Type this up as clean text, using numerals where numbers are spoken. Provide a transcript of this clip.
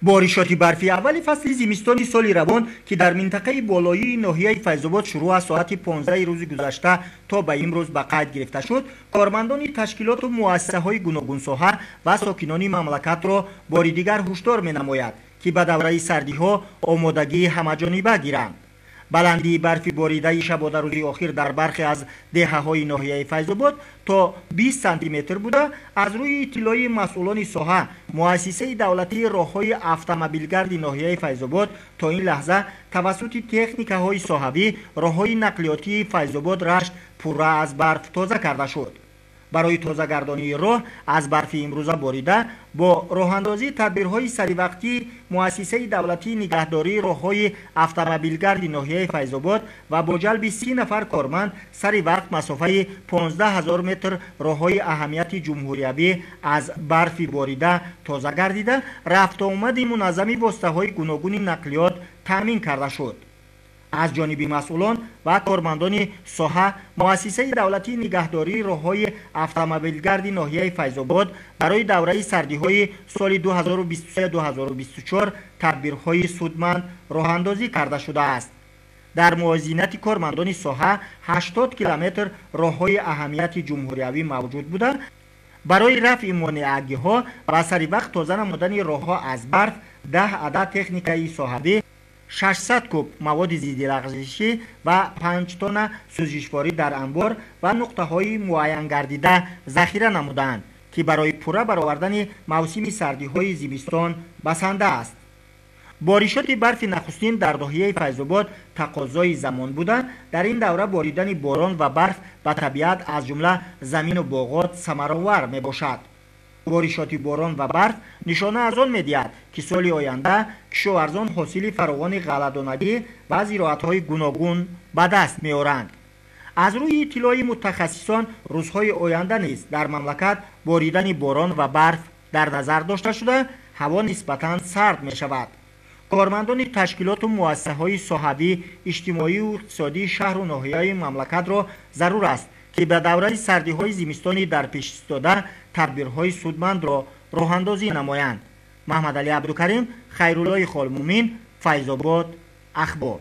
بارشات برفی اول فصل زمستان سال روان که در منطقه بالایی ناحیه فیض‌آباد شروع از ساعت 15 روز گذشته تا به امروز به قید گرفته شد، کارمندان تشکیلات و مؤسسه‌های گوناگون ساحه و ساکنان مملکت را بار دیگر هشدار می‌نماید که به دوره سردی‌ها آمادگی همه‌جانبه گیرند. بلندی برفی باریده شبانه روزی اخیر در برخی از دهه‌های ناحیه فیض‌آباد تا 20 سانتی متر بوده. از روی اطلاع مسئولان ساحه، مؤسسه دولتی راه‌های اتومبیلگرد ناحیه فیض‌آباد تا این لحظه توسط تکنیک‌های ساحوی راه‌های نقلیاتی فیض‌آباد رشت پره از برف تازه کرده شد. برای تازه‌گردانی راه از برف امروزه باریده با راه‌اندازی تدبیرهای سریع‌وقتی، مؤسسه دولتی نگهداری راه‌های اتومبیلگرد ناحیه فیض‌آباد و با جلب 30 نفر کارمند سریع وقت مسافه 15000 متر راه‌های اهمیت جمهوریابی از برف باریده تازه گردیده، رفت آمد منظم واسطه‌های گوناگون نقلیات تامین کرده شد. از جانب مسئولان و کارمندان ساحه، مؤسسه دولتی نگهداری راه‌های اتومبیلگرد ناحیه فیض‌آباد برای دوره سردی‌های سال 2023-2024 تدبیرهای سودمند راه‌اندازی کرده شده است. در موازنت کارمندان ساحه 80 کیلومتر راه‌های اهمیت جمهوریابی موجود بوده. برای رفع مانعگی‌ها و سریع وقت تازه نمودن راه‌ها از برف، 10 عدد تکنیکای ساحوی، 600 کوب مواد ضد لغزشی و 5 تن سوزشواری در انبار و نقطه‌های معین گردیده ذخیره نمودند که برای پوره برآوردن موسم سردی‌های زمستان بسنده است. بارشات برف نخستین در ناحیه فیض‌آباد تقاضای زمان بوده. در این دوره باریدن باران و برف به طبیعت از جمله زمین و باغات ثمرآور میباشد. بارشات باران و برف نشانه از آن می‌دهد که سال آینده کشاورزان حاصل فراوان غله‌دانگی و زراعت‌های گوناگون به دست می‌آورند. از روی اطلاع متخصصان، روزهای آینده نیز در مملکت باریدن باران و برف در نظر داشته شده، هوا نسبتاً سرد می‌شود. کارمندان تشکیلات و مؤسسه‌های ساحوی، اجتماعی و اقتصادی شهر و ناحیه‌های مملکت را ضرور است که به دوره سردی‌های زمستانی در پیش ایستاده تدبیرهای سودمند را راه‌اندازی نمایند. محمد علی عبدالکریم، خیرالله خالمومین، فیض‌آباد اخبار.